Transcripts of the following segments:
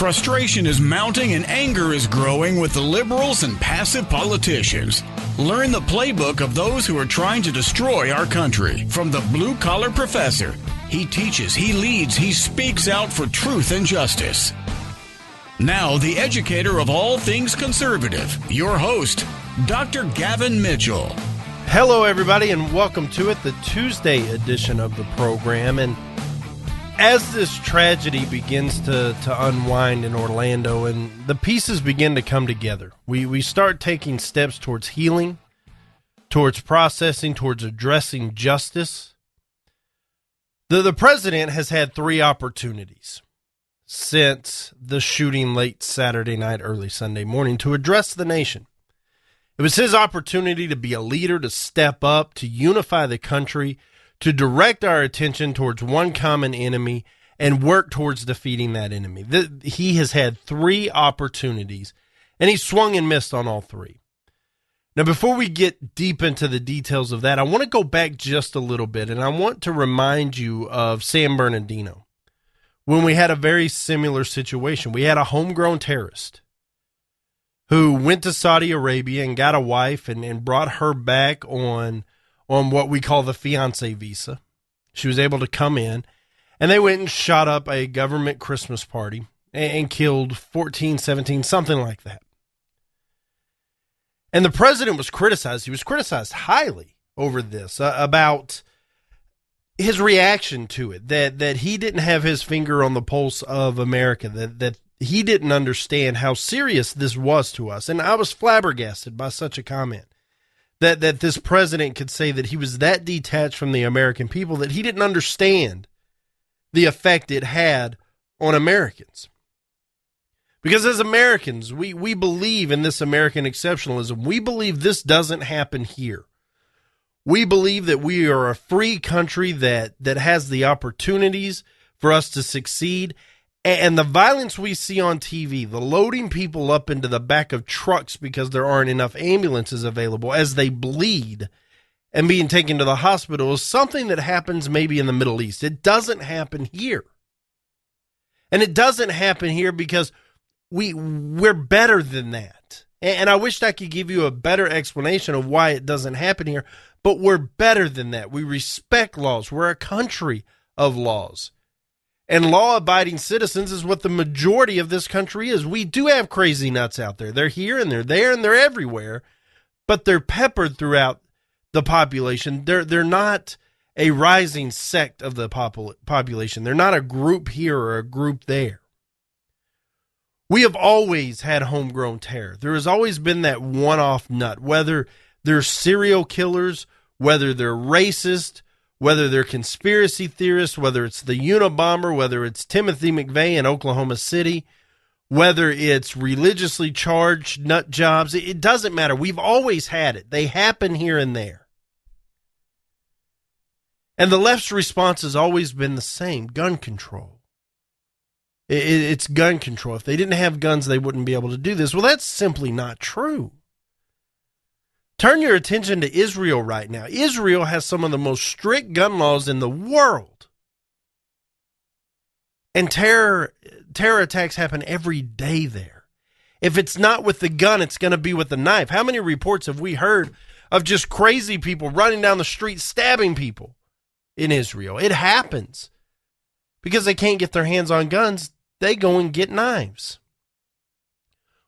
Frustration is mounting and anger is growing with the liberals and passive politicians. Learn the playbook of those who are trying to destroy our country. From the blue-collar professor, he teaches, he leads, he speaks out for truth and justice. Now, the educator of all things conservative, your host, Dr. Gavin Mitchell. Hello, everybody, and welcome to it, the Tuesday edition of the program. And as this tragedy begins to unwind in Orlando and the pieces begin to come together, we start taking steps towards healing, towards processing, towards addressing justice. The president has had three opportunities since the shooting late Saturday night, early Sunday morning to address the nation. It was his opportunity to be a leader, to step up, to unify the country, to direct our attention towards one common enemy and work towards defeating that enemy. He has had three opportunities, and he swung and missed on all three. Now, before we get deep into the details of that, I want to go back just a little bit, and I want to remind you of San Bernardino, when we had a very similar situation. We had a homegrown terrorist who went to Saudi Arabia and got a wife and brought her back on what we call the fiancé visa. She was able to come in, and they went and shot up a government Christmas party and killed 14, 17, something like that. And the president was criticized. He was criticized highly over this, about his reaction to it, that he didn't have his finger on the pulse of America, that he didn't understand how serious this was to us. And I was flabbergasted by such a comment. That this president could say that he was that detached from the American people that he didn't understand the effect it had on Americans. Because as Americans, we believe in this American exceptionalism. We believe this doesn't happen here. We believe that we are a free country that has the opportunities for us to succeed. And the violence we see on TV, the loading people up into the back of trucks because there aren't enough ambulances available as they bleed and being taken to the hospital, is something that happens maybe in the Middle East. It doesn't happen here. And it doesn't happen here because we're better than that. And I wished I could give you a better explanation of why it doesn't happen here, but we're better than that. We respect laws. We're a country of laws. And law-abiding citizens is what the majority of this country is. We do have crazy nuts out there. They're here and they're there and they're everywhere, but they're peppered throughout the population. They're not a rising sect of the population. They're not a group here or a group there. We have always had homegrown terror. There has always been that one-off nut, whether they're serial killers, whether they're racist, whether they're conspiracy theorists, whether it's the Unabomber, whether it's Timothy McVeigh in Oklahoma City, whether it's religiously charged nut jobs, it doesn't matter. We've always had it. They happen here and there. And the left's response has always been the same: gun control. It's gun control. If they didn't have guns, they wouldn't be able to do this. Well, that's simply not true. Turn your attention to Israel right now. Israel has some of the most strict gun laws in the world. And terror attacks happen every day there. If it's not with the gun, it's going to be with the knife. How many reports have we heard of just crazy people running down the street stabbing people in Israel? It happens. Because they can't get their hands on guns, they go and get knives.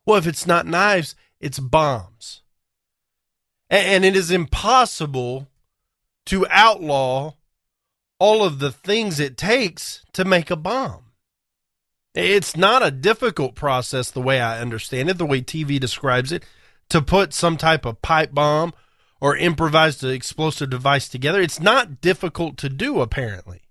Well, if it's not knives, it's bombs. And it is impossible to outlaw all of the things it takes to make a bomb. It's not a difficult process the way I understand it, the way TV describes it, to put some type of pipe bomb or improvised explosive device together. It's not difficult to do, apparently.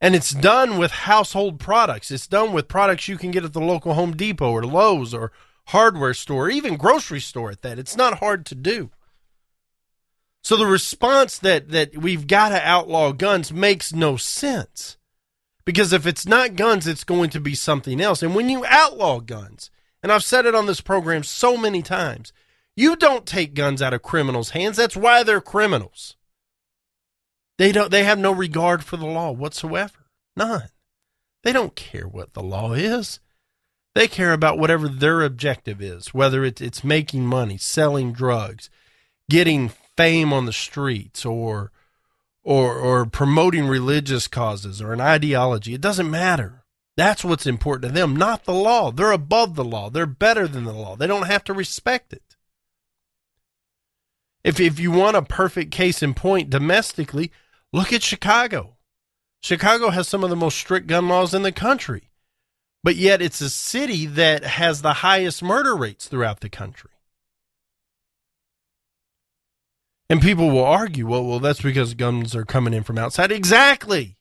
And it's done with household products. It's done with products you can get at the local Home Depot or Lowe's or hardware store, or even grocery store at that. It's not hard to do. So the response that we've got to outlaw guns makes no sense. Because if it's not guns, it's going to be something else. And when you outlaw guns, and I've said it on this program so many times, you don't take guns out of criminals' hands. That's why they're criminals. They have no regard for the law whatsoever. None. They don't care what the law is. They care about whatever their objective is, whether it's making money, selling drugs, getting fame on the streets, or promoting religious causes or an ideology. It doesn't matter. That's what's important to them, not the law. They're above the law. They're better than the law. They don't have to respect it. If you want a perfect case in point domestically, look at Chicago. Chicago has some of the most strict gun laws in the country, but yet it's a city that has the highest murder rates throughout the country. And people will argue, well, that's because guns are coming in from outside. Exactly.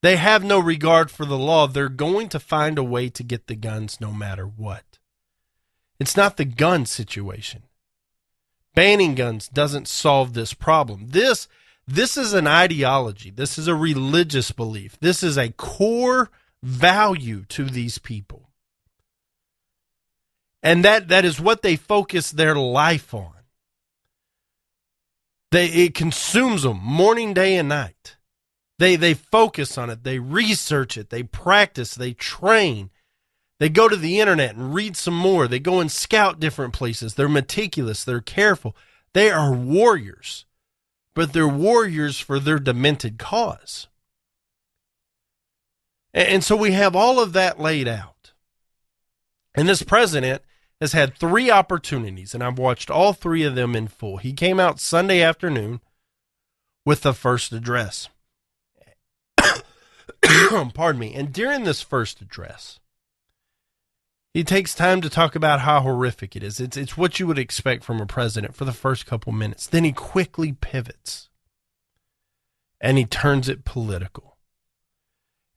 They have no regard for the law. They're going to find a way to get the guns no matter what. It's not the gun situation. Banning guns doesn't solve this problem. This is an ideology. This is a religious belief. This is a core value to these people. And that is what they focus their life on. It consumes them morning, day, and night. They focus on it. They research it. They practice. They train. They go to the internet and read some more. They go and scout different places. They're meticulous. They're careful. They are warriors, but they're warriors for their demented cause. And so we have all of that laid out. And this president has had 3 opportunities, and I've watched all 3 of them in full. He came out Sunday afternoon with the first address. Pardon me. And during this first address, he takes time to talk about how horrific it is. It's what you would expect from a president for the first couple minutes. Then he quickly pivots, and he turns it political.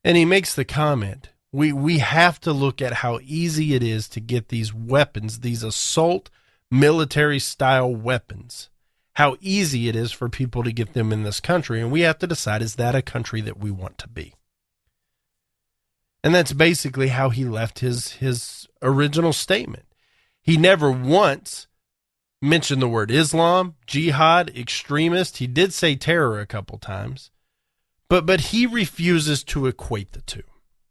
And he makes the comment, we have to look at how easy it is to get these weapons, these assault military-style weapons, how easy it is for people to get them in this country. And we have to decide, is that a country that we want to be? And that's basically how he left his original statement. He never once mentioned the word Islam, jihad, extremist. He did say terror a couple times, but he refuses to equate the two.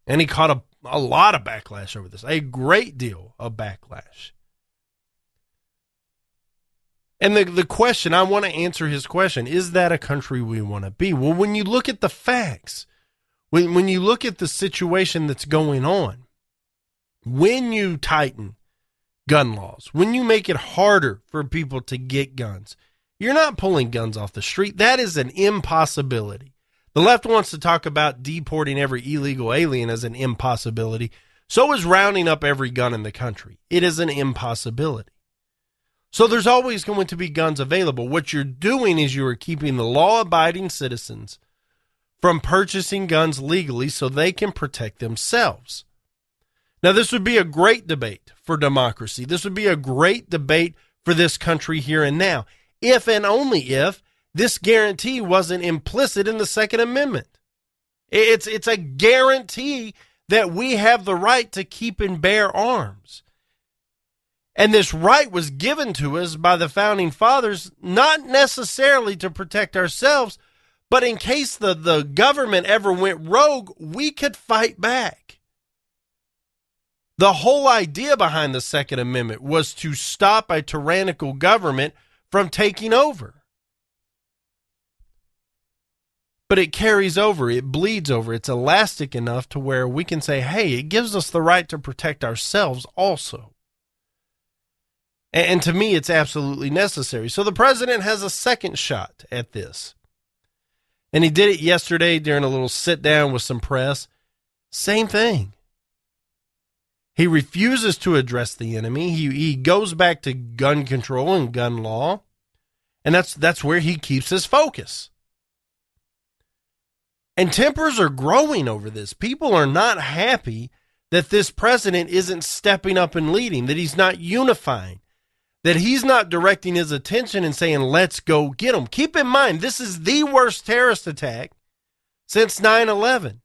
And he caught a lot of backlash over this, a great deal of backlash. And the question, I want to answer his question, is that a country we want to be? Well, when you look at the facts, when you look at the situation that's going on, when you tighten gun laws, when you make it harder for people to get guns, you're not pulling guns off the street. That is an impossibility. The left wants to talk about deporting every illegal alien as an impossibility. So is rounding up every gun in the country. It is an impossibility. So there's always going to be guns available. What you're doing is you are keeping the law-abiding citizens from purchasing guns legally so they can protect themselves. Now, this would be a great debate for democracy. This would be a great debate for this country here and now, if and only if this guarantee wasn't implicit in the Second Amendment. It's a guarantee that we have the right to keep and bear arms. And this right was given to us by the Founding Fathers, not necessarily to protect ourselves, but in case the government ever went rogue, we could fight back. The whole idea behind the Second Amendment was to stop a tyrannical government from taking over. But it carries over, it bleeds over, it's elastic enough to where we can say, hey, it gives us the right to protect ourselves also. And to me, it's absolutely necessary. So the president has a second shot at this. And he did it yesterday during a little sit down with some press. Same thing. He refuses to address the enemy. He goes back to gun control and gun law. And that's where he keeps his focus. And tempers are growing over this. People are not happy that this president isn't stepping up and leading, that he's not unifying, that he's not directing his attention and saying, let's go get them. Keep in mind, this is the worst terrorist attack since 9/11.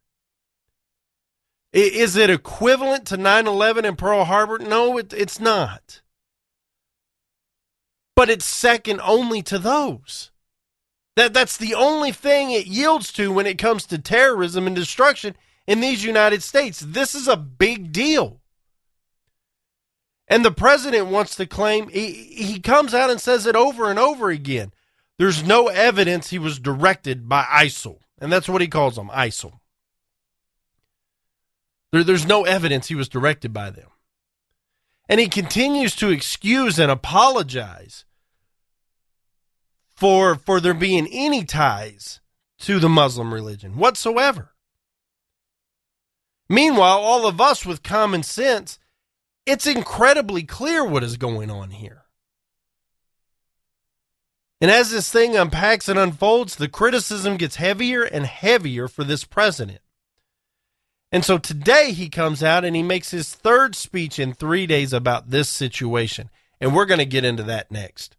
Is it equivalent to 9/11 and Pearl Harbor? No, it's not. But it's second only to those. That's the only thing it yields to when it comes to terrorism and destruction in these United States. This is a big deal. And the president wants to claim, he comes out and says it over and over again, there's no evidence he was directed by ISIL. And that's what he calls them, ISIL. There's no evidence he was directed by them. And he continues to excuse and apologize for there being any ties to the Muslim religion whatsoever. Meanwhile, all of us with common sense, it's incredibly clear what is going on here. And as this thing unpacks and unfolds, the criticism gets heavier and heavier for this president. And so today he comes out and he makes his third speech in 3 days about this situation. And we're going to get into that next.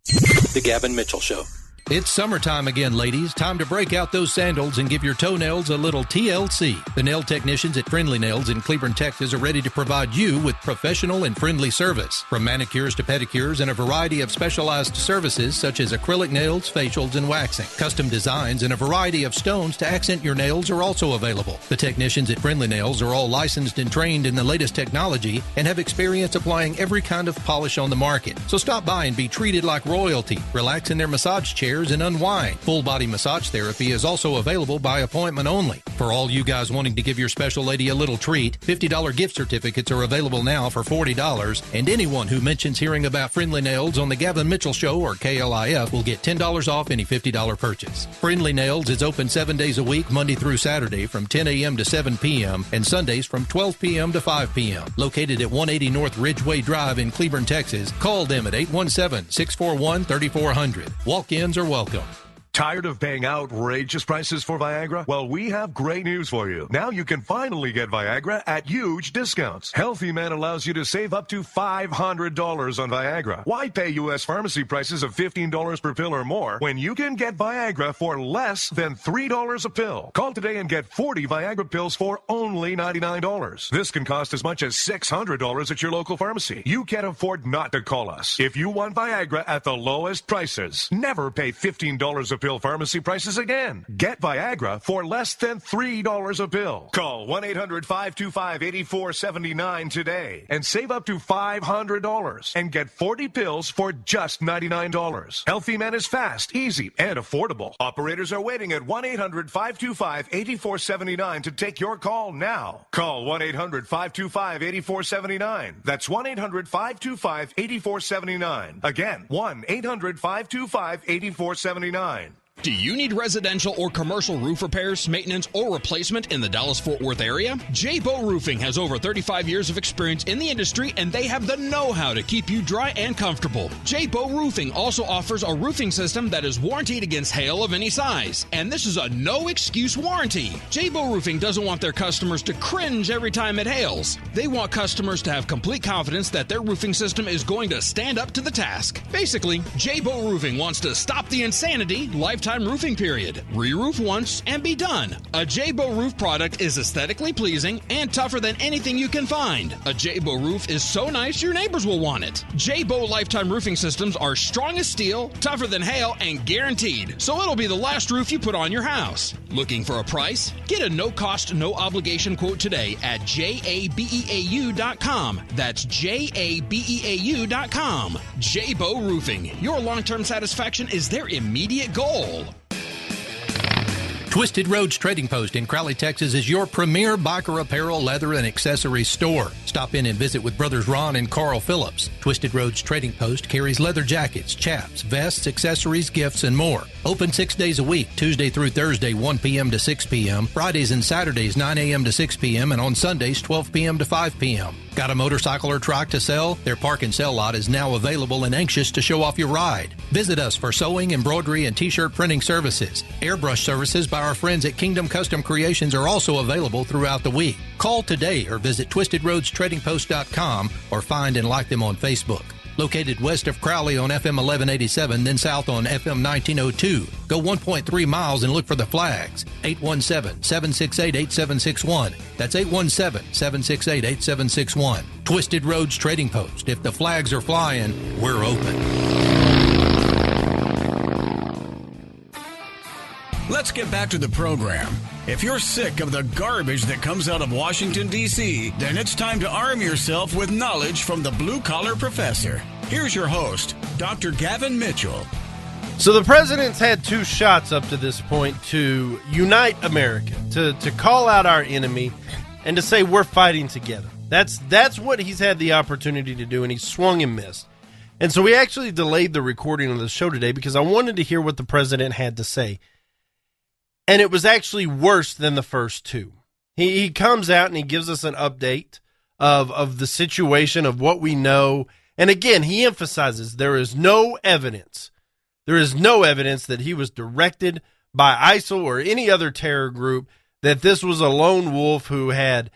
The Gavin Mitchell Show. It's summertime again, ladies. Time to break out those sandals and give your toenails a little TLC. The nail technicians at Friendly Nails in Cleburne, Texas are ready to provide you with professional and friendly service. From manicures to pedicures and a variety of specialized services such as acrylic nails, facials, and waxing. Custom designs and a variety of stones to accent your nails are also available. The technicians at Friendly Nails are all licensed and trained in the latest technology and have experience applying every kind of polish on the market. So stop by and be treated like royalty. Relax in their massage chairs and unwind. Full body massage therapy is also available by appointment only. For all you guys wanting to give your special lady a little treat, $50 gift certificates are available now for $40, and anyone who mentions hearing about Friendly Nails on the Gavin Mitchell Show or KLIF will get $10 off any $50 purchase. Friendly Nails is open 7 days a week, Monday through Saturday from 10 a.m. to 7 p.m. and Sundays from 12 p.m. to 5 p.m. Located at 180 North Ridgeway Drive in Cleburne, Texas. Call them at 817-641-3400. Walk-ins are welcome. Tired of paying outrageous prices for Viagra? Well, we have great news for you. Now you can finally get Viagra at huge discounts. Healthy Man allows you to save up to $500 on Viagra. Why pay U.S. pharmacy prices of $15 per pill or more when you can get Viagra for less than $3 a pill? Call today and get 40 Viagra pills for only $99. This can cost as much as $600 at your local pharmacy. You can't afford not to call us. If you want Viagra at the lowest prices, never pay $15 a pill pharmacy prices again. Get Viagra for less than $3 a pill. Call 1-800-525-8479 today and save up to $500 and get 40 pills for just $99. Healthy Man is fast, easy, and affordable. Operators are waiting at 1-800-525-8479 to take your call now. Call 1-800-525-8479. That's 1-800-525-8479. Again, 1-800-525-8479. Do you need residential or commercial roof repairs, maintenance, or replacement in the Dallas-Fort Worth area? J-Bow Roofing has over 35 years of experience in the industry, and they have the know-how to keep you dry and comfortable. J-Bow Roofing also offers a roofing system that is warranted against hail of any size, and this is a no-excuse warranty. J-Bow Roofing doesn't want their customers to cringe every time it hails. They want customers to have complete confidence that their roofing system is going to stand up to the task. Basically, J-Bow Roofing wants to stop the insanity, lifetime roofing period. Re-roof once and be done. A J-Bow roof product is aesthetically pleasing and tougher than anything you can find. A J-Bow roof is so nice your neighbors will want it. J-Bow lifetime roofing systems are strong as steel, tougher than hail, and guaranteed. So it'll be the last roof you put on your house. Looking for a price? Get a no-cost, no-obligation quote today at jabeau.com. That's jabeau.com. J-Bow Roofing. Your long-term satisfaction is their immediate goal. Twisted Roads Trading Post in Crowley, Texas is your premier biker apparel, leather, and accessories store. Stop in and visit with brothers Ron and Carl Phillips. Twisted Roads Trading Post carries leather jackets, chaps, vests, accessories, gifts, and more. Open 6 days a week, Tuesday through Thursday, 1 p.m. to 6 p.m., Fridays and Saturdays, 9 a.m. to 6 p.m., and on Sundays, 12 p.m. to 5 p.m. Got a motorcycle or trike to sell? Their park and sell lot is now available and anxious to show off your ride. Visit us for sewing, embroidery, and t-shirt printing services. Airbrush services by our friends at Kingdom Custom Creations are also available throughout the week. Call today or visit twistedroadstradingpost.com or find and like them on Facebook. Located west of Crowley on FM 1187, then south on FM 1902. Go 1.3 miles and look for the flags. 817-768-8761. That's 817-768-8761. Twisted Roads Trading Post. If the flags are flying, we're open. Let's get back to the program. If you're sick of the garbage that comes out of Washington, D.C., then it's time to arm yourself with knowledge from the Blue Collar Professor. Here's your host, Dr. Gavin Mitchell. So the president's had two shots up to this point to unite America, to call out our enemy, and to say we're fighting together. That's what he's had the opportunity to do, and he swung and missed. And so we actually delayed the recording of the show today because I wanted to hear what the president had to say. And it was actually worse than the first two. He comes out and he gives us an update of the situation, of what we know. And again, he emphasizes there is no evidence. There is no evidence that he was directed by ISIL or any other terror group, that this was a lone wolf who had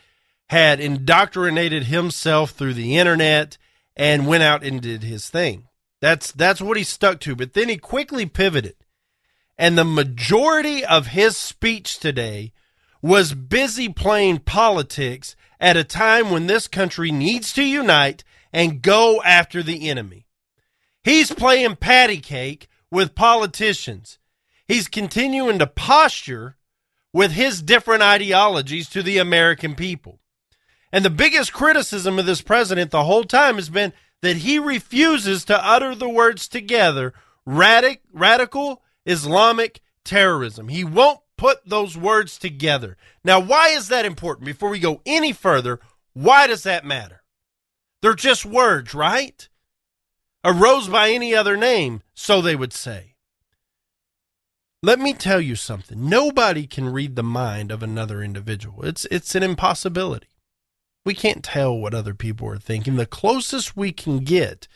indoctrinated himself through the internet and went out and did his thing. That's what he stuck to. But then he quickly pivoted. And the majority of his speech today was busy playing politics at a time when this country needs to unite and go after the enemy. He's playing patty cake with politicians. He's continuing to posture with his different ideologies to the American people. And the biggest criticism of this president the whole time has been that he refuses to utter the words together, radical Islamic terrorism. He won't put those words together. Now, why is that important? Before we go any further, why does that matter? They're just words, right? Arose by any other name, so they would say. Let me tell you something. Nobody can read the mind of another individual. It's an impossibility. We can't tell what other people are thinking. The closest we can get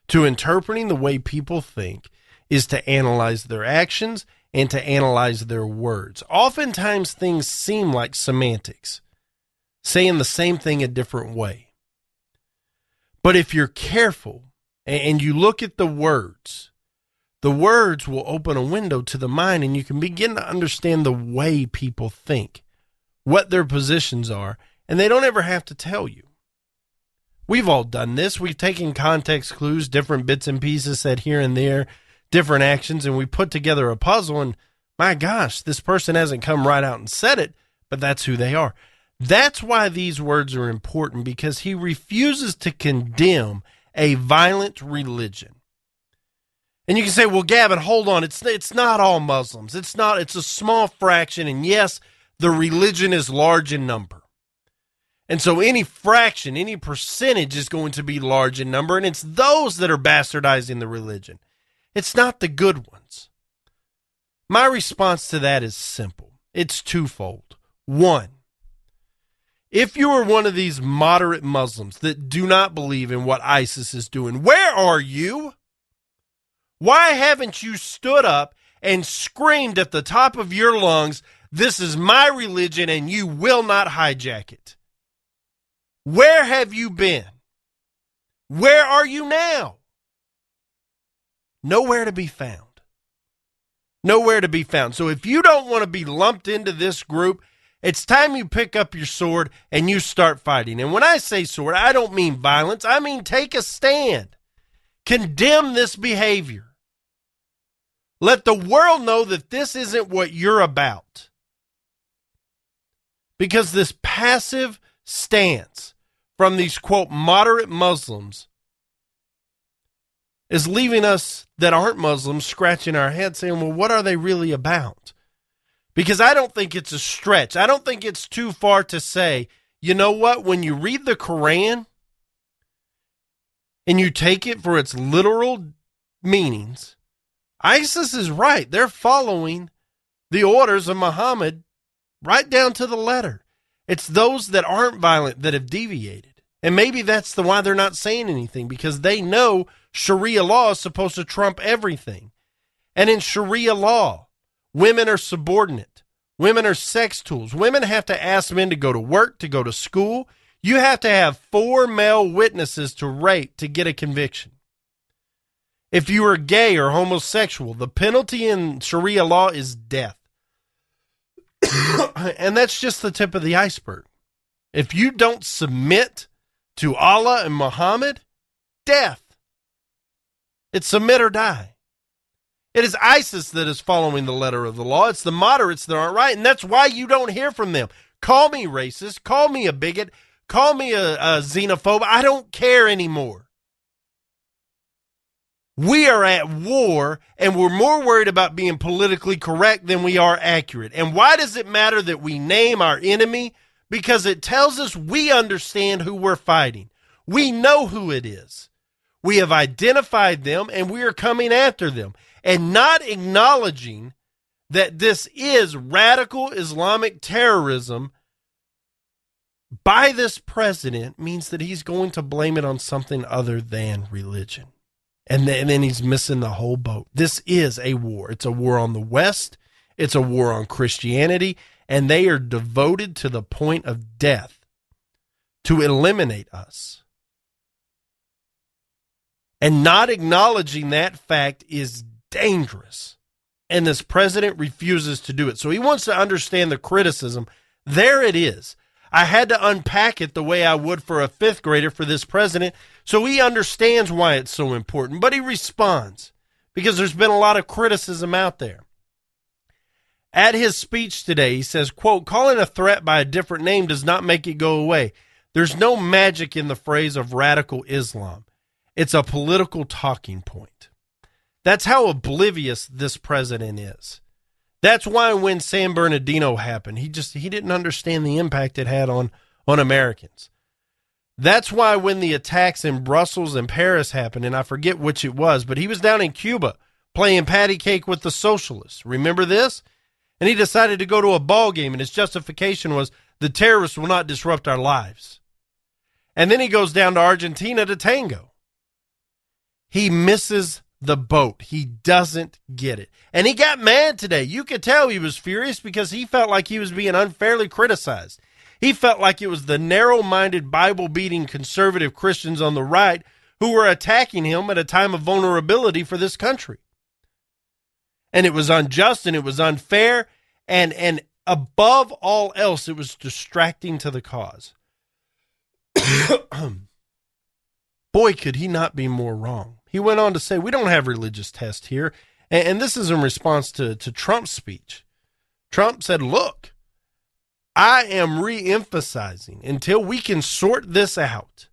to interpreting the way people think is to analyze their actions and to analyze their words. Oftentimes things seem like semantics, saying the same thing a different way. But if you're careful and you look at the words will open a window to the mind, and you can begin to understand the way people think, what their positions are, and they don't ever have to tell you. We've all done this. We've taken context clues, different bits and pieces said here and there, different actions, and we put together a puzzle, and my gosh, this person hasn't come right out and said it, but that's who they are. That's why these words are important, because he refuses to condemn a violent religion. And you can say, well, Gavin, hold on. It's not all Muslims. It's a small fraction, and yes, the religion is large in number. And so any fraction, any percentage is going to be large in number, and it's those that are bastardizing the religion. It's not the good ones. My response to that is simple. It's twofold. One, if you are one of these moderate Muslims that do not believe in what ISIS is doing, where are you? Why haven't you stood up and screamed at the top of your lungs, this is my religion and you will not hijack it? Where have you been? Where are you now? Nowhere to be found. Nowhere to be found. So if you don't want to be lumped into this group, it's time you pick up your sword and you start fighting. And when I say sword, I don't mean violence. I mean take a stand. Condemn this behavior. Let the world know that this isn't what you're about. Because this passive stance from these, quote, moderate Muslims is leaving us that aren't Muslims scratching our heads saying, well, what are they really about? Because I don't think it's a stretch. I don't think it's too far to say, you know what, when you read the Quran and you take it for its literal meanings, ISIS is right. They're following the orders of Muhammad right down to the letter. It's those that aren't violent that have deviated. And maybe that's why they're not saying anything, because they know Sharia law is supposed to trump everything. And in Sharia law, women are subordinate. Women are sex tools. Women have to ask men to go to work, to go to school. You have to have 4 male witnesses to rape to get a conviction. If you are gay or homosexual, the penalty in Sharia law is death. And that's just the tip of the iceberg. If you don't submit to Allah and Muhammad, death. It's submit or die. It is ISIS that is following the letter of the law. It's the moderates that aren't right, and that's why you don't hear from them. Call me racist, call me a bigot, call me a xenophobe. I don't care anymore. We are at war, and we're more worried about being politically correct than we are accurate. And why does it matter that we name our enemy? Because it tells us we understand who we're fighting. We know who it is. We have identified them, and we are coming after them. And not acknowledging that this is radical Islamic terrorism by this president means that he's going to blame it on something other than religion. And then he's missing the whole boat. This is a war. It's a war on the West. It's a war on Christianity. And they are devoted to the point of death to eliminate us. And not acknowledging that fact is dangerous. And this president refuses to do it. So he wants to understand the criticism. There it is. I had to unpack it the way I would for a fifth grader for this president, so he understands why it's so important. But he responds because there's been a lot of criticism out there. At his speech today, he says, quote, calling a threat by a different name does not make it go away. There's no magic in the phrase of radical Islam. It's a political talking point. That's how oblivious this president is. That's why when San Bernardino happened, he didn't understand the impact it had on Americans. That's why when the attacks in Brussels and Paris happened, and I forget which it was, but he was down in Cuba playing patty cake with the socialists. Remember this? And he decided to go to a ball game, and his justification was the terrorists will not disrupt our lives. And then he goes down to Argentina to tango. He misses the boat. He doesn't get it. And he got mad today. You could tell he was furious because he felt like he was being unfairly criticized. He felt like it was the narrow-minded, Bible-beating conservative Christians on the right who were attacking him at a time of vulnerability for this country. And it was unjust and it was unfair, and above all else, it was distracting to the cause. Boy, could he not be more wrong. He went on to say, we don't have religious tests here. And this is in response to Trump's speech. Trump said, look, I am re-emphasizing until we can sort this out,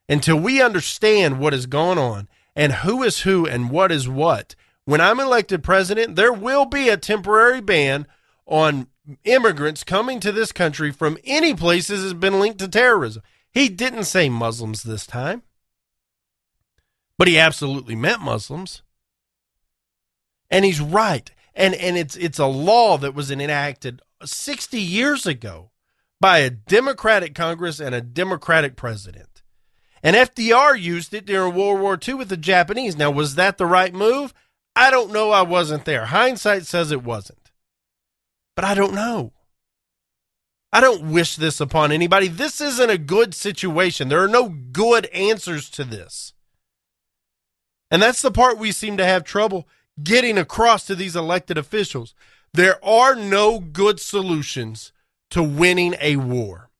until we understand what is going on and who is who and what is what. When I'm elected president, there will be a temporary ban on immigrants coming to this country from any places that has been linked to terrorism. He didn't say Muslims this time, but he absolutely meant Muslims. And he's right. And it's a law that was enacted 60 years ago by a Democratic Congress and a Democratic president. And FDR used it during World War II with the Japanese. Now, was that the right move? I don't know. I wasn't there. Hindsight says it wasn't. But I don't know. I don't wish this upon anybody. This isn't a good situation. There are no good answers to this. And that's the part we seem to have trouble getting across to these elected officials. There are no good solutions to winning a war.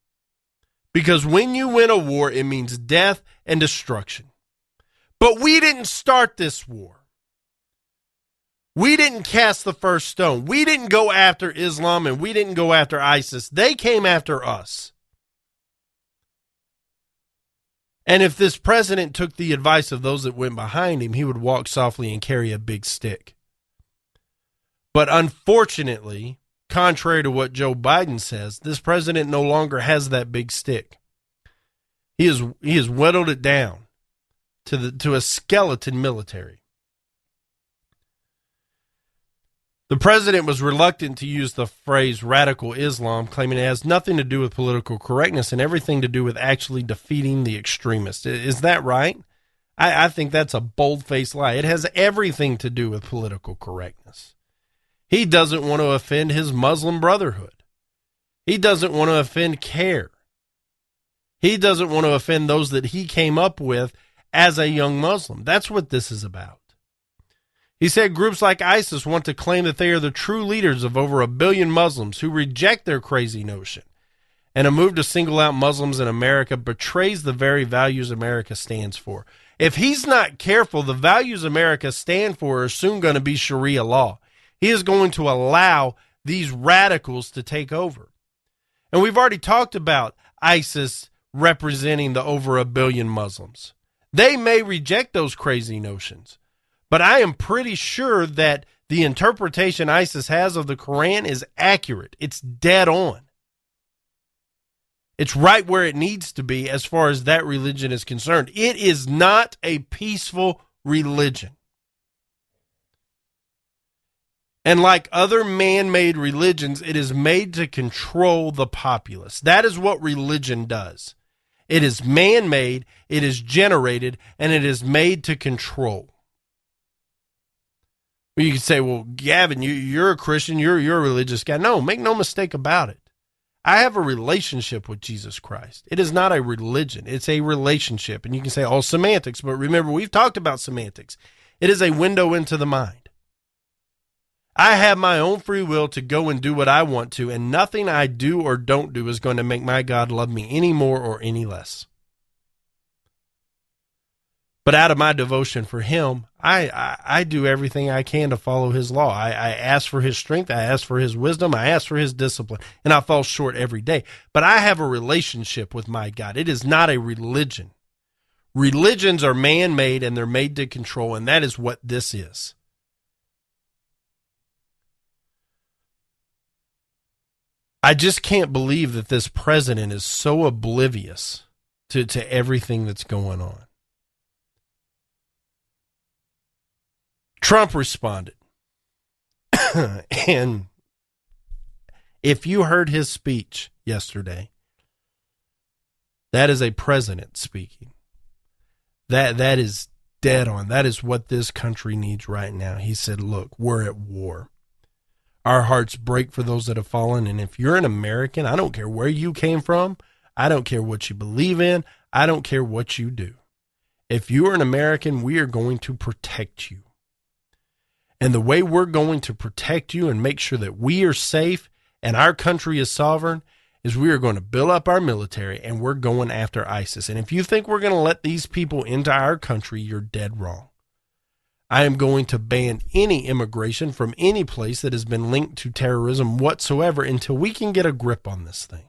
Because when you win a war, it means death and destruction. But we didn't start this war. We didn't cast the first stone. We didn't go after Islam and we didn't go after ISIS. They came after us. And if this president took the advice of those that went behind him, he would walk softly and carry a big stick. But unfortunately, contrary to what Joe Biden says, this president no longer has that big stick. He has whittled it down to a skeleton military. The president was reluctant to use the phrase radical Islam, claiming it has nothing to do with political correctness and everything to do with actually defeating the extremists. Is that right? I think that's a bold-faced lie. It has everything to do with political correctness. He doesn't want to offend his Muslim brotherhood. He doesn't want to offend CARE. He doesn't want to offend those that he came up with as a young Muslim. That's what this is about. He said groups like ISIS want to claim that they are the true leaders of over 1 billion Muslims who reject their crazy notion. And a move to single out Muslims in America betrays the very values America stands for. If he's not careful, the values America stand for are soon going to be Sharia law. He is going to allow these radicals to take over. And we've already talked about ISIS representing the over 1 billion Muslims. They may reject those crazy notions, but I am pretty sure that the interpretation ISIS has of the Quran is accurate. It's dead on. It's right where it needs to be as far as that religion is concerned. It is not a peaceful religion. And like other man-made religions, it is made to control the populace. That is what religion does. It is man-made, it is generated, and it is made to control. You can say, well, Gavin, you're a Christian, you're a religious guy. No, make no mistake about it. I have a relationship with Jesus Christ. It is not a religion. It's a relationship. And you can say, oh, semantics. But remember, we've talked about semantics. It is a window into the mind. I have my own free will to go and do what I want to, and nothing I do or don't do is going to make my God love me any more or any less. But out of my devotion for him, I do everything I can to follow his law. I ask for his strength. I ask for his wisdom. I ask for his discipline. And I fall short every day. But I have a relationship with my God. It is not a religion. Religions are man-made and they're made to control. And that is what this is. I just can't believe that this president is so oblivious to everything that's going on. Trump responded. And if you heard his speech yesterday, that is a president speaking. That is dead on. That is what this country needs right now. He said, look, we're at war. Our hearts break for those that have fallen. And if you're an American, I don't care where you came from. I don't care what you believe in. I don't care what you do. If you are an American, we are going to protect you. And the way we're going to protect you and make sure that we are safe and our country is sovereign is we are going to build up our military and we're going after ISIS. And if you think we're going to let these people into our country, you're dead wrong. I am going to ban any immigration from any place that has been linked to terrorism whatsoever until we can get a grip on this thing.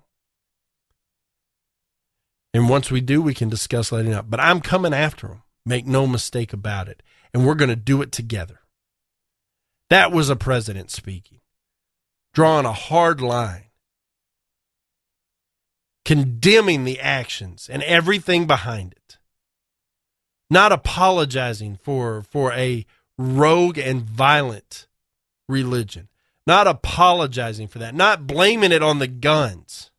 And once we do, we can discuss letting up. But I'm coming after them. Make no mistake about it. And we're going to do it together. That was a president speaking, drawing a hard line, condemning the actions and everything behind it, not apologizing for a rogue and violent religion, not apologizing for that, not blaming it on the guns.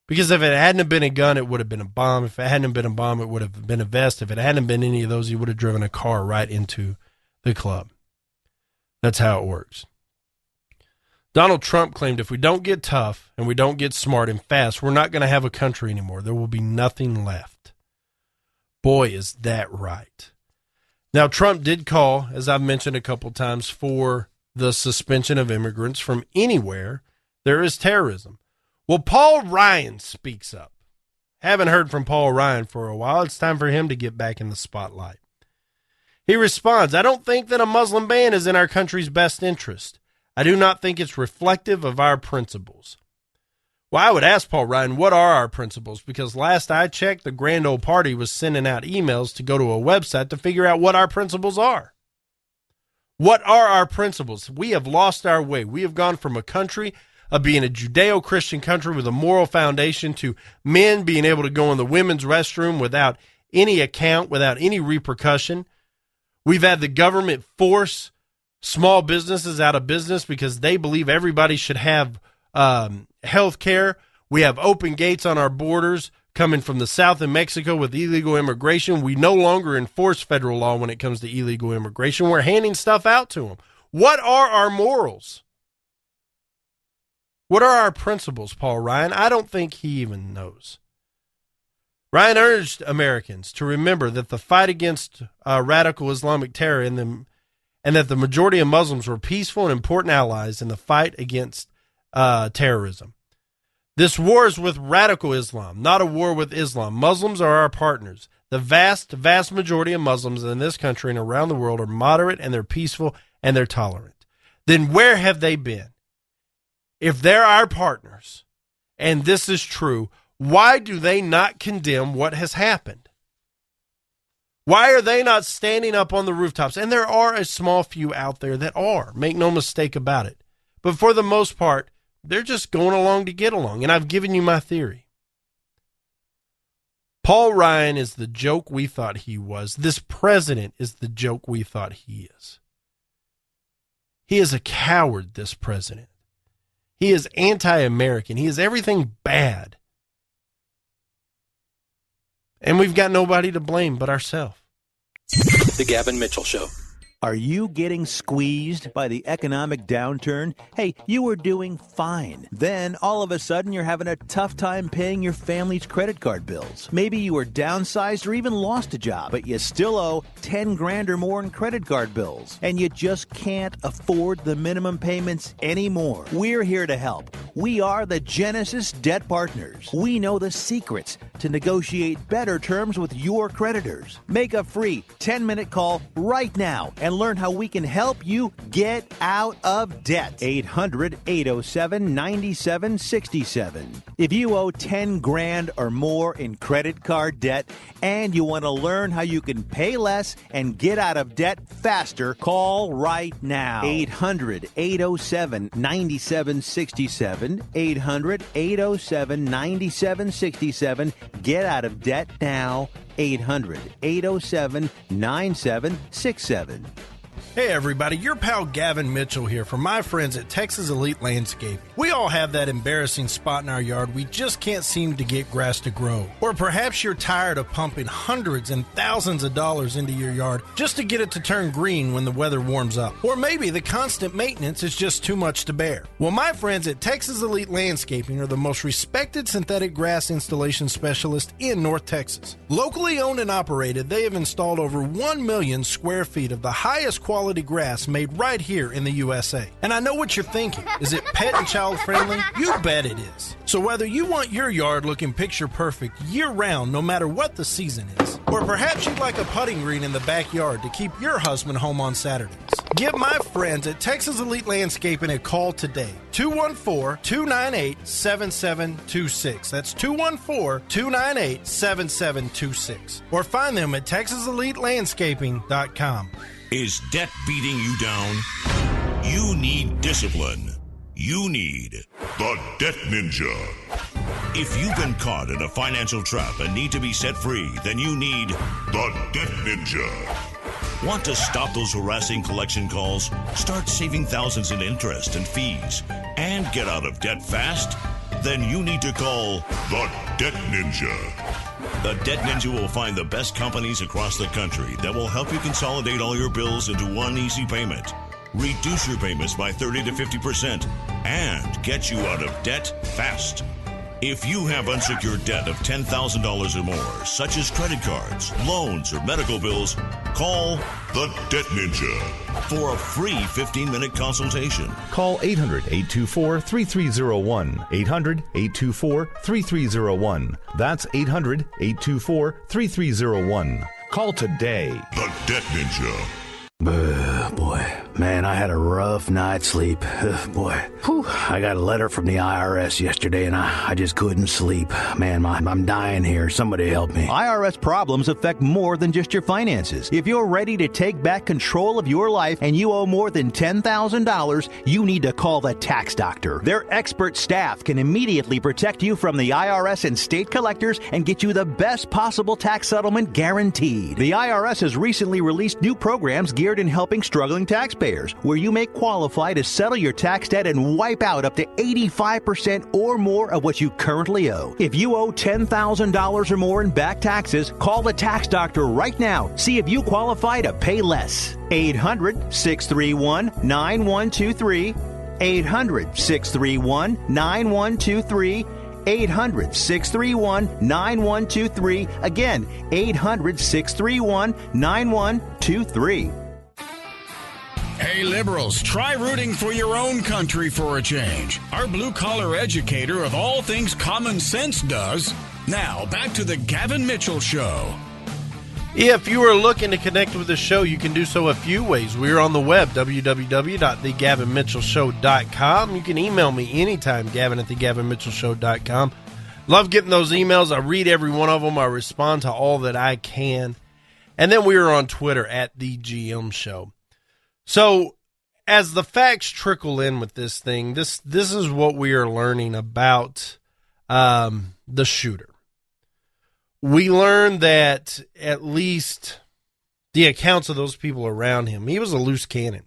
Because if it hadn't been a gun, it would have been a bomb. If it hadn't been a bomb, it would have been a vest. If it hadn't been any of those, he would have driven a car right into the club. That's how it works. Donald Trump claimed if we don't get tough and we don't get smart and fast, we're not going to have a country anymore. There will be nothing left. Boy, is that right. Now, Trump did call, as I've mentioned a couple times, for the suspension of immigrants from anywhere there is terrorism. Well, Paul Ryan speaks up. Haven't heard from Paul Ryan for a while. It's time for him to get back in the spotlight. He responds, I don't think that a Muslim ban is in our country's best interest. I do not think it's reflective of our principles. Well, I would ask Paul Ryan, what are our principles? Because last I checked, the grand old party was sending out emails to go to a website to figure out what our principles are. What are our principles? We have lost our way. We have gone from a country of being a Judeo-Christian country with a moral foundation to men being able to go in the women's restroom without any account, without any repercussion. We've had the government force small businesses out of business because they believe everybody should have health care. We have open gates on our borders coming from the south of Mexico with illegal immigration. We no longer enforce federal law when it comes to illegal immigration. We're handing stuff out to them. What are our morals? What are our principles, Paul Ryan? I don't think he even knows. Ryan urged Americans to remember that the fight against radical Islamic terror and that the majority of Muslims were peaceful and important allies in the fight against terrorism. This war is with radical Islam, not a war with Islam. Muslims are our partners. The vast, vast majority of Muslims in this country and around the world are moderate, and they're peaceful, and they're tolerant. Then where have they been? If they're our partners, and this is true, why do they not condemn what has happened? Why are they not standing up on the rooftops? And there are a small few out there that are. Make no mistake about it. But for the most part, they're just going along to get along. And I've given you my theory. Paul Ryan is the joke we thought he was. This president is the joke we thought he is. He is a coward, this president. He is anti-American. He is everything bad. And we've got nobody to blame but ourselves. The Gavin Mitchell Show. Are you getting squeezed by the economic downturn? Hey, you were doing fine. Then, all of a sudden, you're having a tough time paying your family's credit card bills. Maybe you were downsized or even lost a job, but you still owe 10 grand or more in credit card bills. And you just can't afford the minimum payments anymore. We're here to help. We are the Genesis Debt Partners. We know the secrets to negotiate better terms with your creditors. Make a free 10-minute call right now and learn how we can help you get out of debt. 800-807-9767. If you owe 10 grand or more in credit card debt and you want to learn how you can pay less and get out of debt faster, call right now. 800-807-9767. 800-807-9767. Get out of debt now. 800-807-9767. Hey everybody, your pal Gavin Mitchell here from my friends at Texas Elite Landscaping. We all have that embarrassing spot in our yard we just can't seem to get grass to grow. Or perhaps you're tired of pumping hundreds and thousands of dollars into your yard just to get it to turn green when the weather warms up. Or maybe the constant maintenance is just too much to bear. Well, my friends at Texas Elite Landscaping are the most respected synthetic grass installation specialist in North Texas. Locally owned and operated, they have installed over 1 million square feet of the highest quality grass made right here in the USA. And I know what you're thinking. Is it pet and child friendly? You bet it is. So whether you want your yard looking picture perfect year round, no matter what the season is, or perhaps you'd like a putting green in the backyard to keep your husband home on Saturdays, give my friends at Texas Elite Landscaping a call today. 214-298-7726. That's 214-298-7726. Or find them at TexasEliteLandscaping.com. Is debt beating you down? You need discipline. You need the Debt Ninja. If you've been caught in a financial trap and need to be set free, then you need the Debt Ninja. Want to stop those harassing collection calls, start saving thousands in interest and fees, and get out of debt fast? Then you need to call the Debt Ninja. The Debt Ninja will find the best companies across the country that will help you consolidate all your bills into one easy payment, reduce your payments by 30 to 50%, and get you out of debt fast. If you have unsecured debt of $10,000 or more, such as credit cards, loans, or medical bills, call the Debt Ninja for a free 15-minute consultation. Call 800-824-3301. 800-824-3301. That's 800-824-3301. Call today. The Debt Ninja. Boy, man, I had a rough night's sleep. I got a letter from the IRS yesterday, and I just couldn't sleep. Man, I'm dying here. Somebody help me. IRS problems affect more than just your finances. If you're ready to take back control of your life and you owe more than $10,000, you need to call the tax doctor. Their expert staff can immediately protect you from the IRS and state collectors and get you the best possible tax settlement guaranteed. The IRS has recently released new programs geared in helping struggling taxpayers, where you may qualify to settle your tax debt and wipe out up to 85% or more of what you currently owe. If you owe $10,000 or more in back taxes, call the tax doctor right now. See if you qualify to pay less. 800-631-9123. 800-631-9123. 800-631-9123. Again, 800-631-9123. Hey, liberals, try rooting for your own country for a change. Our blue-collar educator of all things common sense does. Now, back to the Gavin Mitchell Show. If you are looking to connect with the show, you can do so a few ways. We are on the web, www.thegavinmitchellshow.com. You can email me anytime, gavin@thegavinmitchellshow.com. Love getting those emails. I read every one of them. I respond to all that I can. And then we are on Twitter at The GM Show. So as the facts trickle in with this thing, this is what we are learning about the shooter. We learned that at least the accounts of those people around him, he was a loose cannon.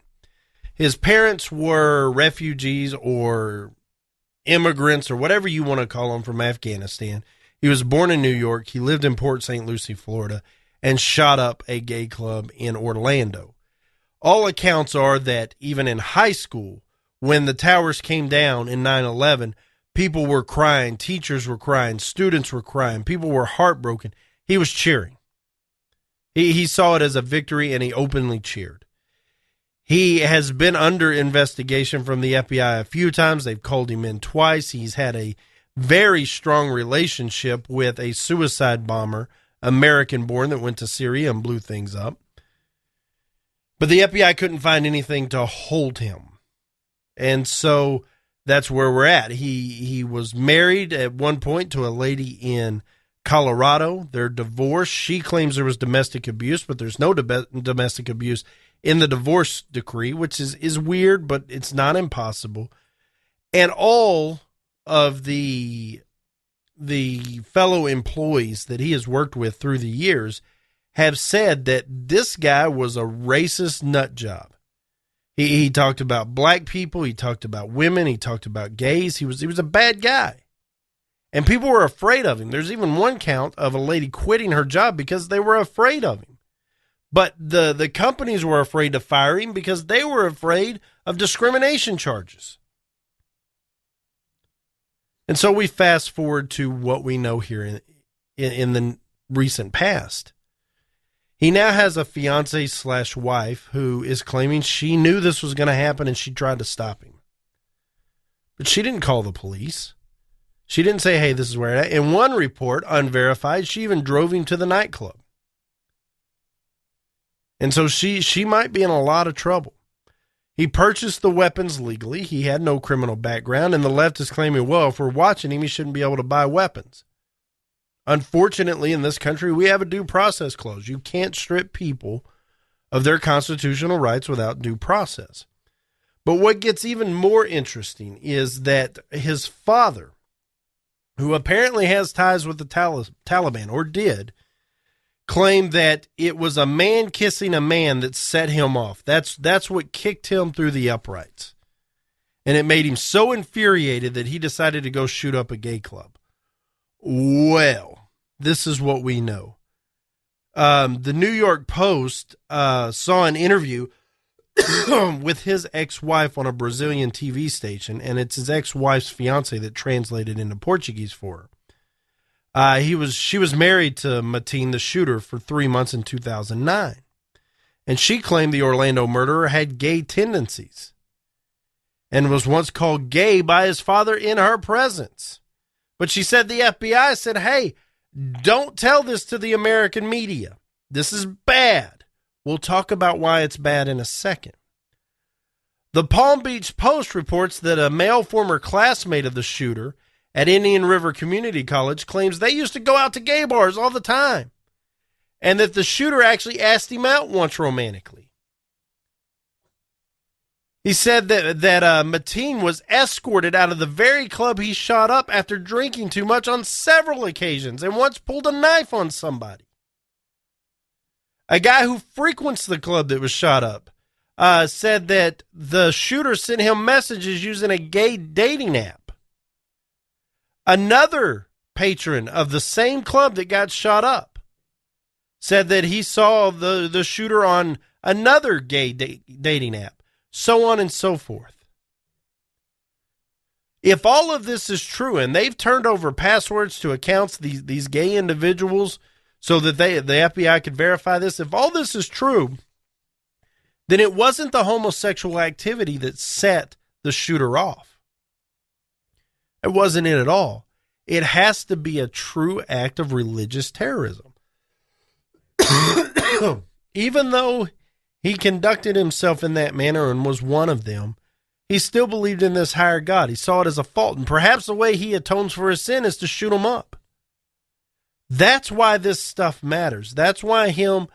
His parents were refugees or immigrants or whatever you want to call them from Afghanistan. He was born in New York. He lived in Port St. Lucie, Florida, and shot up a gay club in Orlando. All accounts are that even in high school, when the towers came down in 9/11, people were crying, teachers were crying, students were crying, people were heartbroken. He was cheering. He saw it as a victory, and he openly cheered. He has been under investigation from the FBI a few times. They've called him in twice. He's had a very strong relationship with a suicide bomber, American-born, that went to Syria and blew things up. But the FBI couldn't find anything to hold him. And so that's where we're at. He was married at one point to a lady in Colorado. They're divorced. She claims there was domestic abuse, but there's no domestic abuse in the divorce decree, which is weird, but it's not impossible. And all of the fellow employees that he has worked with through the years have said that this guy was a racist nut job. He talked about black people. He talked about women. He talked about gays. He was a bad guy. And people were afraid of him. There's even one count of a lady quitting her job because they were afraid of him. But the companies were afraid to fire him because they were afraid of discrimination charges. And so we fast forward to what we know here in the recent past. He now has a fiance/wife who is claiming she knew this was going to happen and she tried to stop him. But she didn't call the police. She didn't say, hey, this is where it at. In one report, unverified, she even drove him to the nightclub. And so she might be in a lot of trouble. He purchased the weapons legally. He had no criminal background, and the left is claiming, well, if we're watching him, he shouldn't be able to buy weapons. Unfortunately, in this country, we have a due process clause. You can't strip people of their constitutional rights without due process. But what gets even more interesting is that his father, who apparently has ties with the Taliban, or did, claimed that it was a man kissing a man that set him off. That's what kicked him through the uprights. And it made him so infuriated that he decided to go shoot up a gay club. Well, this is what we know. The New York Post saw an interview with his ex-wife on a Brazilian TV station, and it's his ex-wife's fiance that translated into Portuguese for her. She was married to Mateen, the shooter, for 3 months in 2009, and she claimed the Orlando murderer had gay tendencies and was once called gay by his father in her presence. But she said the FBI said, hey, don't tell this to the American media. This is bad. We'll talk about why it's bad in a second. The Palm Beach Post reports that a male former classmate of the shooter at Indian River Community College claims they used to go out to gay bars all the time, and that the shooter actually asked him out once romantically. He said that Mateen was escorted out of the very club he shot up after drinking too much on several occasions and once pulled a knife on somebody. A guy who frequents the club that was shot up said that the shooter sent him messages using a gay dating app. Another patron of the same club that got shot up said that he saw the shooter on another gay dating app. So on and so forth. If all of this is true, and they've turned over passwords to accounts, these gay individuals, so that the FBI could verify this, if all this is true, then it wasn't the homosexual activity that set the shooter off. It wasn't it at all. It has to be a true act of religious terrorism. Even though he conducted himself in that manner and was one of them, he still believed in this higher God. He saw it as a fault, and perhaps the way he atones for his sin is to shoot him up. That's why this stuff matters. That's why him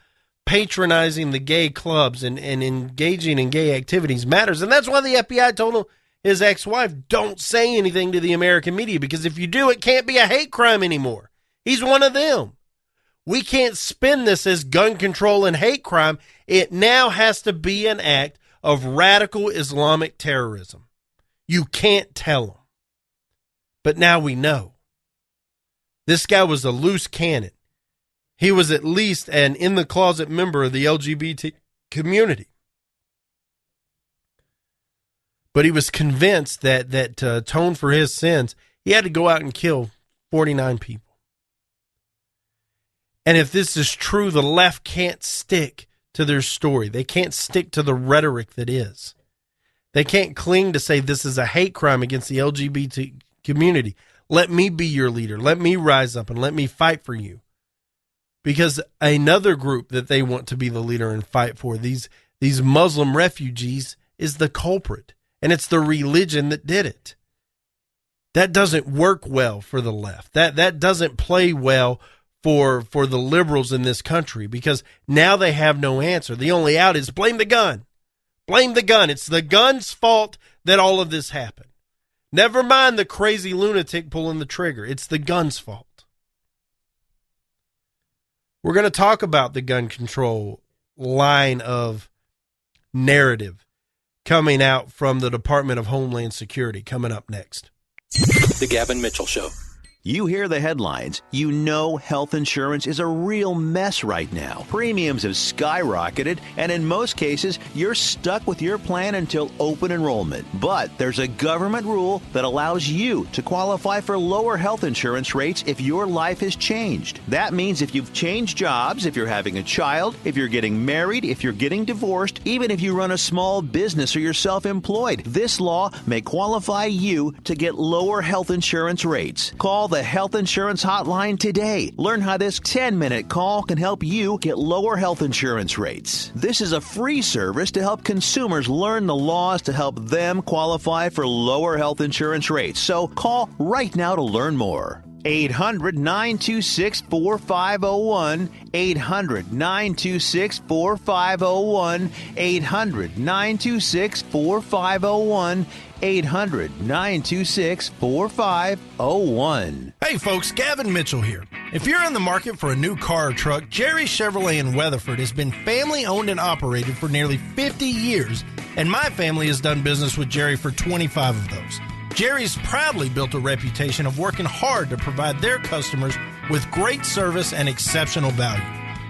patronizing the gay clubs and engaging in gay activities matters. And that's why the FBI told his ex-wife, don't say anything to the American media, because if you do, it can't be a hate crime anymore. He's one of them. We can't spin this as gun control and hate crime. It now has to be an act of radical Islamic terrorism. You can't tell them. But now we know. This guy was a loose cannon. He was at least an in-the-closet member of the LGBT community. But he was convinced that to atone for his sins, he had to go out and kill 49 people. And if this is true, the left can't stick to their story. They can't stick to the rhetoric that is. They can't cling to say this is a hate crime against the LGBT community. Let me be your leader. Let me rise up and let me fight for you. Because another group that they want to be the leader and fight for, these Muslim refugees, is the culprit. And it's the religion that did it. That doesn't work well for the left. That doesn't play well for the liberals in this country, because now they have no answer. The only out is blame the gun. Blame the gun. It's the gun's fault that all of this happened. Never mind the crazy lunatic pulling the trigger. It's the gun's fault. We're going to talk about the gun control line of narrative coming out from the Department of Homeland Security coming up next. The Gavin Mitchell Show. You hear the headlines. You know health insurance is a real mess right now. Premiums have skyrocketed, and in most cases, you're stuck with your plan until open enrollment. But there's a government rule that allows you to qualify for lower health insurance rates if your life has changed. That means if you've changed jobs, if you're having a child, if you're getting married, if you're getting divorced, even if you run a small business or you're self-employed, this law may qualify you to get lower health insurance rates. Call the Health Insurance Hotline today. Learn how this 10-minute call can help you get lower health insurance rates. This is a free service to help consumers learn the laws to help them qualify for lower health insurance rates. So call right now to learn more. 800-926-4501. 800-926-4501. 800-926-4501. 800-926-4501. Hey folks, Gavin Mitchell here. If you're in the market for a new car or truck, Jerry Chevrolet in Weatherford has been family owned and operated for nearly 50 years, and my family has done business with Jerry for 25 of those. Jerry's proudly built a reputation of working hard to provide their customers with great service and exceptional value.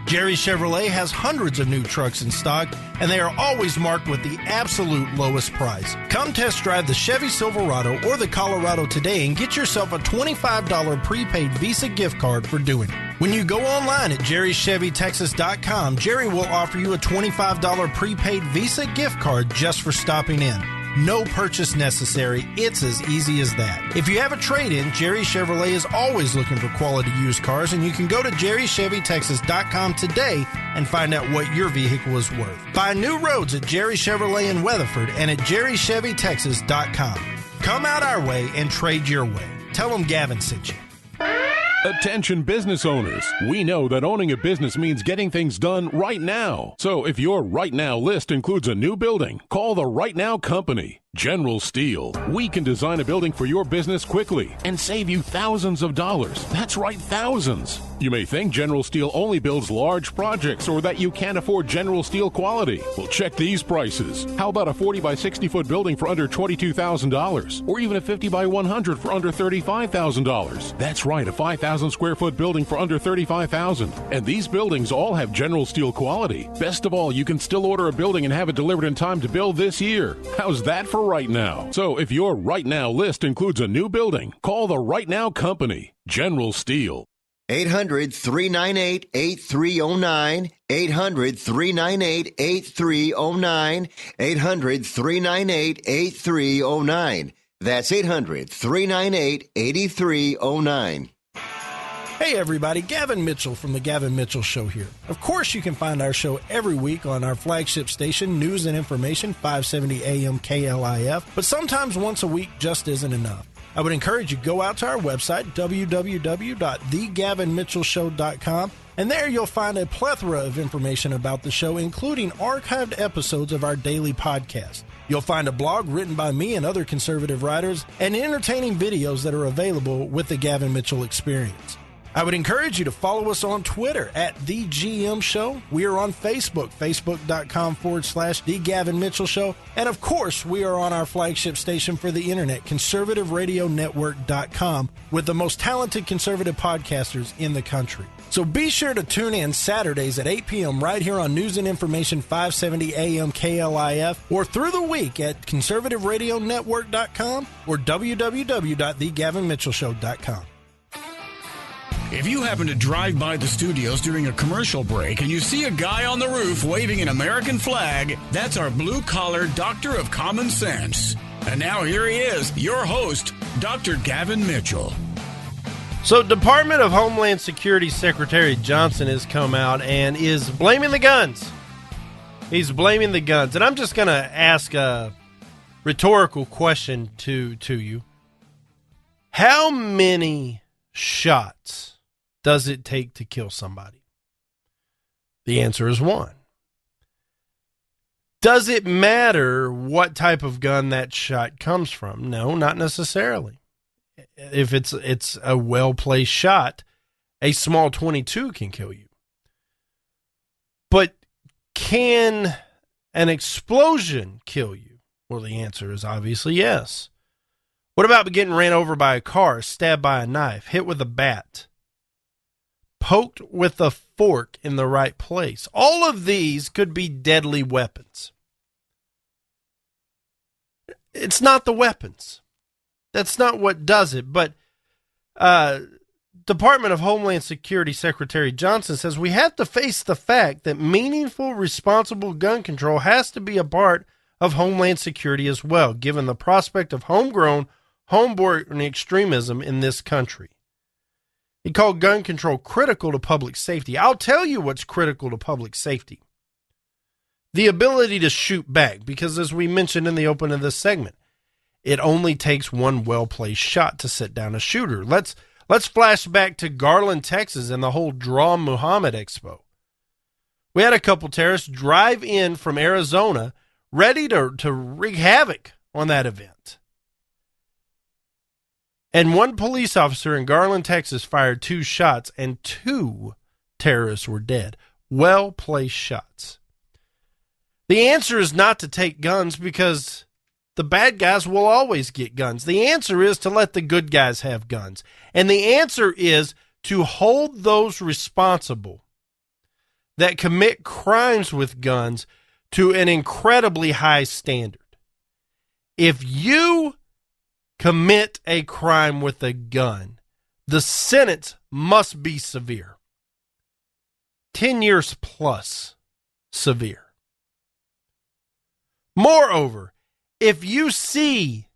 Jerry Chevrolet has hundreds of new trucks in stock, and they are always marked with the absolute lowest price. Come test drive the Chevy Silverado or the Colorado today and get yourself a $25 prepaid Visa gift card for doing it. When you go online at jerrychevytexas.com, Jerry will offer you a $25 prepaid Visa gift card just for stopping in. No purchase necessary. It's as easy as that. If you have a trade-in, Jerry Chevrolet is always looking for quality used cars, and you can go to jerrychevytexas.com today and find out what your vehicle is worth. Find new roads at Jerry Chevrolet in Weatherford and at jerrychevytexas.com. Come out our way and trade your way. Tell them Gavin sent you. Attention business owners. We know that owning a business means getting things done right now. So if your right now list includes a new building, call the Right Now Company. General Steel. We can design a building for your business quickly and save you thousands of dollars. That's right, thousands. You may think General Steel only builds large projects or that you can't afford General Steel quality. Well, check these prices. How about a 40 by 60 foot building for under $22,000? Or even a 50 by 100 for under $35,000? That's right, a 5,000 square foot building for under $35,000. And these buildings all have General Steel quality. Best of all, you can still order a building and have it delivered in time to build this year. How's that for right now? So if your right now list includes a new building, call the Right Now Company, General Steel. 800-398-8309. 800-398-8309. 800-398-8309. That's 800-398-8309. Hey everybody, Gavin Mitchell from The Gavin Mitchell Show here. Of course you can find our show every week on our flagship station, News and Information, 570 AM KLIF, but sometimes once a week just isn't enough. I would encourage you to go out to our website, www.thegavinmitchellshow.com, and there you'll find a plethora of information about the show, including archived episodes of our daily podcast. You'll find a blog written by me and other conservative writers, and entertaining videos that are available with the Gavin Mitchell Experience. I would encourage you to follow us on Twitter at The GM Show. We are on Facebook, facebook.com/The Gavin Mitchell Show. And of course, we are on our flagship station for the internet, conservativeradionetwork.com, with the most talented conservative podcasters in the country. So be sure to tune in Saturdays at 8 p.m. right here on News and Information 570 AM KLIF, or through the week at conservativeradionetwork.com or www.thegavinmitchellshow.com. If you happen to drive by the studios during a commercial break and you see a guy on the roof waving an American flag, that's our blue-collar doctor of common sense. And now here he is, your host, Dr. Gavin Mitchell. So Department of Homeland Security Secretary Johnson has come out and is blaming the guns. He's blaming the guns. And I'm just going to ask a rhetorical question to you. How many shots does it take to kill somebody? The answer is one. Does it matter what type of gun that shot comes from? No, not necessarily. If it's a well-placed shot, a small .22 can kill you. But can an explosion kill you? Well, the answer is obviously yes. What about getting ran over by a car, stabbed by a knife, hit with a bat, poked with a fork in the right place? All of these could be deadly weapons. It's not the weapons. That's not what does it. But Department of Homeland Security Secretary Johnson says we have to face the fact that meaningful, responsible gun control has to be a part of Homeland Security as well, given the prospect of homeborn extremism in this country. He called gun control critical to public safety. I'll tell you what's critical to public safety. The ability to shoot back, because as we mentioned in the open of this segment, it only takes one well-placed shot to set down a shooter. Let's flash back to Garland, Texas, and the whole Draw Muhammad Expo. We had a couple terrorists drive in from Arizona ready to wreak havoc on that event. And one police officer in Garland, Texas fired 2 shots, and 2 terrorists were dead. Well-placed shots. The answer is not to take guns because the bad guys will always get guns. The answer is to let the good guys have guns. And the answer is to hold those responsible that commit crimes with guns to an incredibly high standard. If you commit a crime with a gun, the sentence must be severe. 10 years plus severe. Moreover, if you see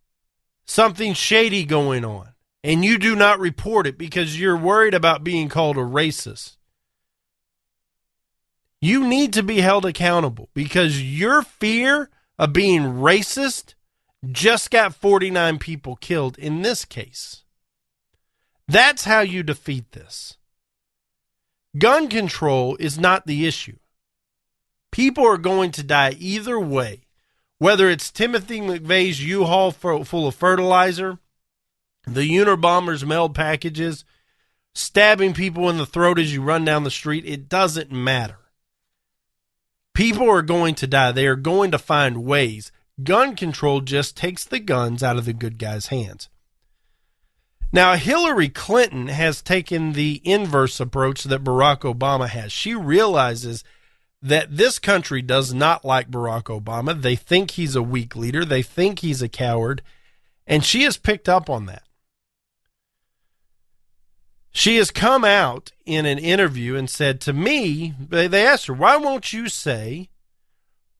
something shady going on and you do not report it because you're worried about being called a racist, you need to be held accountable because your fear of being racist just got 49 people killed in this case. That's how you defeat this. Gun control is not the issue. People are going to die either way. Whether it's Timothy McVeigh's U-Haul full of fertilizer, the Unabomber's mailed packages, stabbing people in the throat as you run down the street, it doesn't matter. People are going to die. They are going to find ways. Gun control just takes the guns out of the good guys' hands. Now, Hillary Clinton has taken the inverse approach that Barack Obama has. She realizes that this country does not like Barack Obama. They think he's a weak leader. They think he's a coward. And she has picked up on that. She has come out in an interview and said to me, they asked her, why won't you say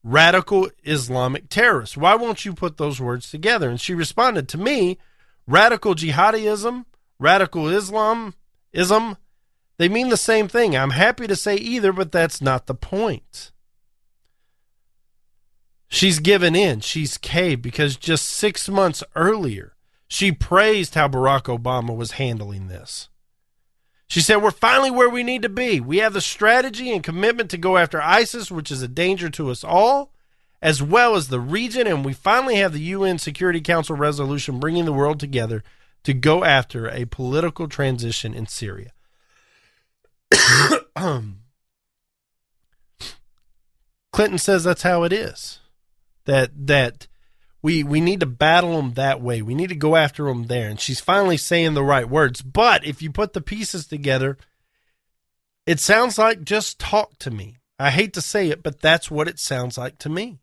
radical Islamic terrorists? Why won't you put those words together? And she responded to me, radical jihadism, radical Islamism, they mean the same thing. I'm happy to say either, but that's not the point. She's given in. She's caved because just 6 months earlier, she praised how Barack Obama was handling this. She said, we're finally where we need to be. We have the strategy and commitment to go after ISIS, which is a danger to us all, as well as the region, and we finally have the UN Security Council resolution bringing the world together to go after a political transition in Syria. Clinton says that's how it is, that we need to battle them that way. We need to go after them there. And she's finally saying the right words. But if you put the pieces together, it sounds like just talk to me. I hate to say it, but that's what it sounds like to me.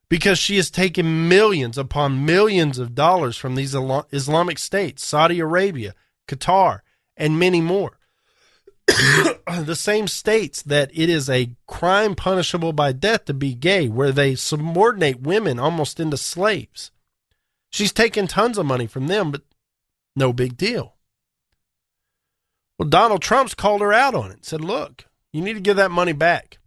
Because she has taken millions upon millions of dollars from these Islamic states, Saudi Arabia, Qatar, and many more. The same states that it is a crime punishable by death to be gay, where they subordinate women almost into slaves. She's taken tons of money from them, but no big deal. Well, Donald Trump's called her out on it, said, look, you need to give that money back.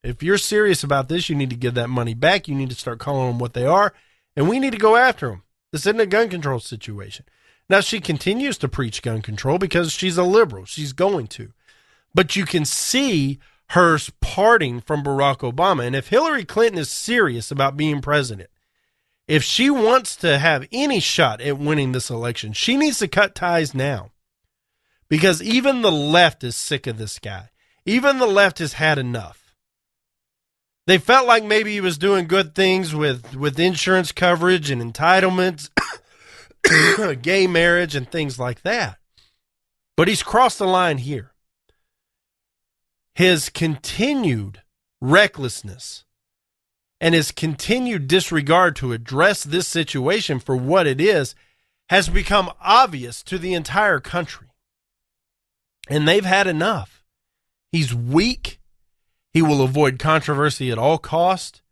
If you're serious about this, you need to give that money back. You need to start calling them what they are, and we need to go after them. This isn't a gun control situation. Now, she continues to preach gun control because she's a liberal. She's going to. But you can see her parting from Barack Obama. And if Hillary Clinton is serious about being president, if she wants to have any shot at winning this election, she needs to cut ties now. Because even the left is sick of this guy. Even the left has had enough. They felt like maybe he was doing good things with insurance coverage and entitlements, gay marriage and things like that. But he's crossed the line here. His continued recklessness and his continued disregard to address this situation for what it is has become obvious to the entire country. And they've had enough. He's weak. He will avoid controversy at all cost.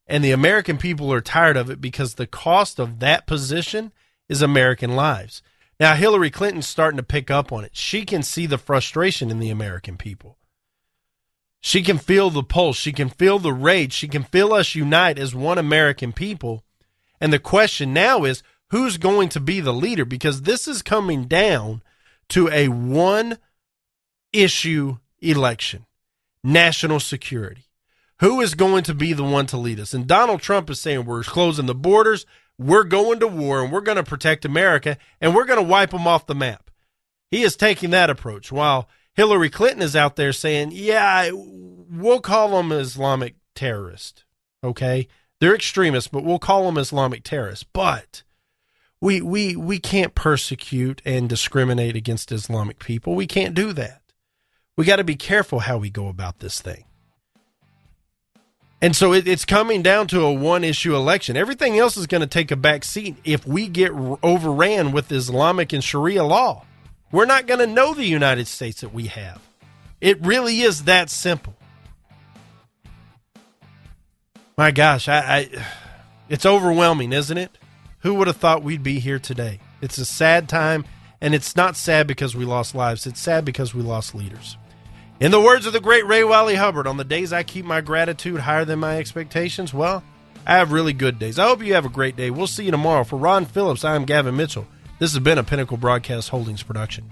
And the American people are tired of it because the cost of that position is American lives. Now, Hillary Clinton's starting to pick up on it. She can see the frustration in the American people. She can feel the pulse. She can feel the rage. She can feel us unite as one American people. And the question now is, who's going to be the leader? Because this is coming down to a one-issue election, national security. Who is going to be the one to lead us? And Donald Trump is saying we're closing the borders, we're going to war, and we're going to protect America, and we're going to wipe them off the map. He is taking that approach, while Hillary Clinton is out there saying, yeah, we'll call them Islamic terrorists, okay? They're extremists, but we'll call them Islamic terrorists. But we can't persecute and discriminate against Islamic people. We can't do that. We got to be careful how we go about this thing. And so it's coming down to a one-issue election. Everything else is going to take a back seat if we get overran with Islamic and Sharia law. We're not going to know the United States that we have. It really is that simple. My gosh, it's overwhelming, isn't it? Who would have thought we'd be here today? It's a sad time, and it's not sad because we lost lives. It's sad because we lost leaders. In the words of the great Ray Wiley Hubbard, on the days I keep my gratitude higher than my expectations, well, I have really good days. I hope you have a great day. We'll see you tomorrow. For Ron Phillips, I'm Gavin Mitchell. This has been a Pinnacle Broadcast Holdings production.